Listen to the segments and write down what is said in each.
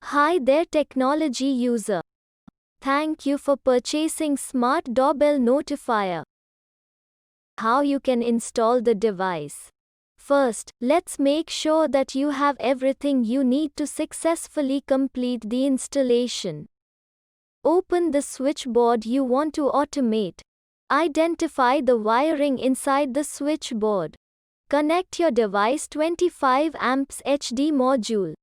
Hi there, technology user. Thank you for purchasing Smart Doorbell Notifier. How you can install the device. First, let's make sure that you have everything you need to successfully complete the installation. Open the switchboard you want to automate. Identify the wiring inside the switchboard. Connect your device 25 amps HD module.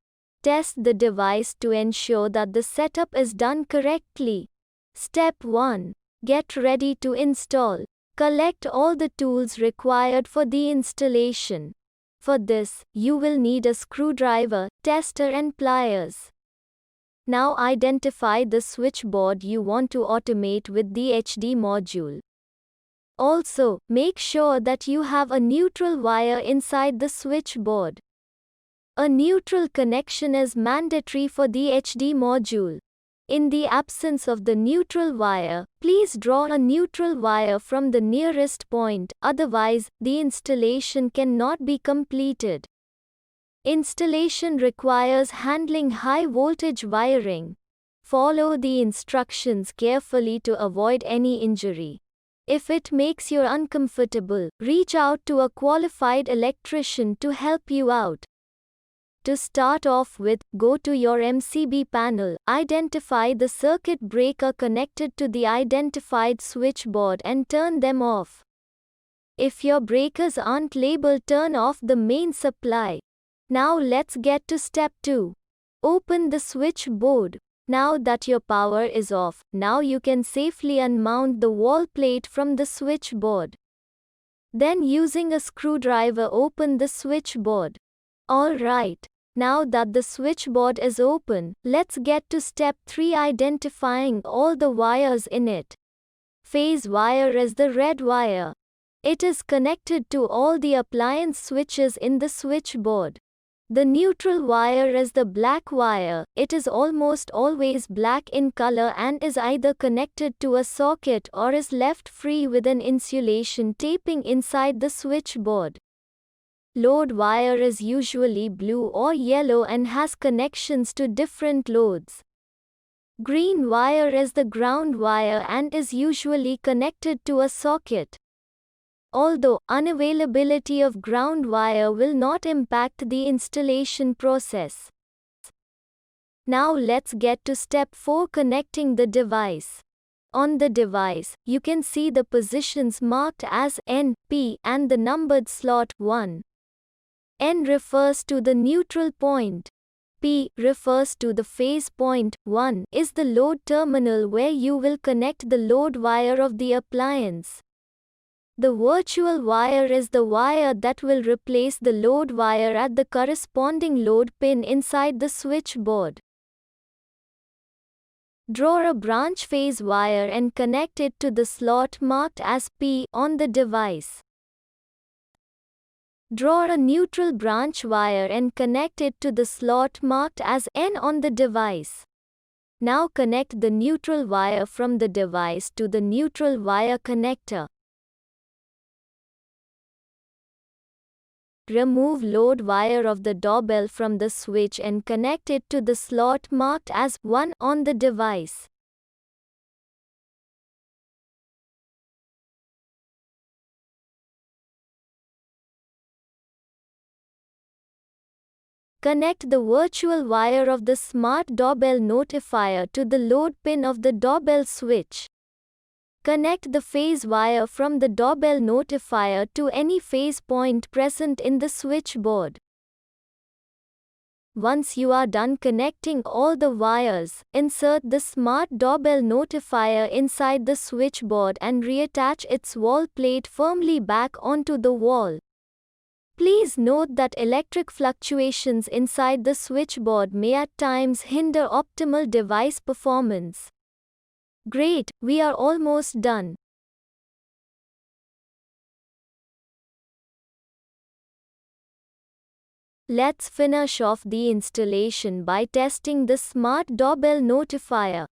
Test the device to ensure that the setup is done correctly. Step 1. Get ready to install. Collect all the tools required for the installation. For this, you will need a screwdriver, tester and pliers. Now identify the switchboard you want to automate with the HD module. Also, make sure that you have a neutral wire inside the switchboard. A neutral connection is mandatory for the HD module. In the absence of the neutral wire, please draw a neutral wire from the nearest point, otherwise, the installation cannot be completed. Installation requires handling high voltage wiring. Follow the instructions carefully to avoid any injury. If it makes you uncomfortable, reach out to a qualified electrician to help you out. To start off with, go to your MCB panel, identify the circuit breaker connected to the identified switchboard and turn them off. If your breakers aren't labeled, turn off the main supply. Now let's get to step 2. Open the switchboard. Now that your power is off, now you can safely unmount the wall plate from the switchboard. Then using a screwdriver open the switchboard. Alright. Now that the switchboard is open, let's get to step 3, identifying all the wires in it. Phase wire is the red wire. It is connected to all the appliance switches in the switchboard. The neutral wire is the black wire. It is almost always black in color and is either connected to a socket or is left free with an insulation taping inside the switchboard. Load wire is usually blue or yellow and has connections to different loads. Green wire is the ground wire and is usually connected to a socket. Although unavailability of ground wire will not impact the installation process. Now let's get to step 4, connecting the device. On the device, you can see the positions marked as N, P and the numbered slot 1. N refers to the neutral point. P refers to the phase point. 1 is the load terminal where you will connect the load wire of the appliance. The virtual wire is the wire that will replace the load wire at the corresponding load pin inside the switchboard. Draw a branch phase wire and connect it to the slot marked as P on the device. Draw a neutral branch wire and connect it to the slot marked as N on the device. Now connect the neutral wire from the device to the neutral wire connector. Remove load wire of the doorbell from the switch and connect it to the slot marked as 1 on the device. Connect the virtual wire of the Smart Doorbell Notifier to the load pin of the doorbell switch. Connect the phase wire from the doorbell notifier to any phase point present in the switchboard. Once you are done connecting all the wires, insert the Smart Doorbell Notifier inside the switchboard and reattach its wall plate firmly back onto the wall. Please note that electric fluctuations inside the switchboard may at times hinder optimal device performance. Great, we are almost done. Let's finish off the installation by testing the Smart Doorbell Notifier.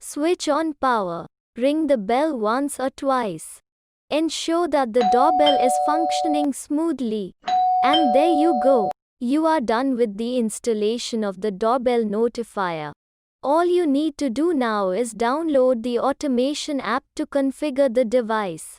Switch on power. Ring the bell once or twice. Ensure that the doorbell is functioning smoothly. And there you go. You are done with the installation of the doorbell notifier. All you need to do now is download the automation app to configure the device.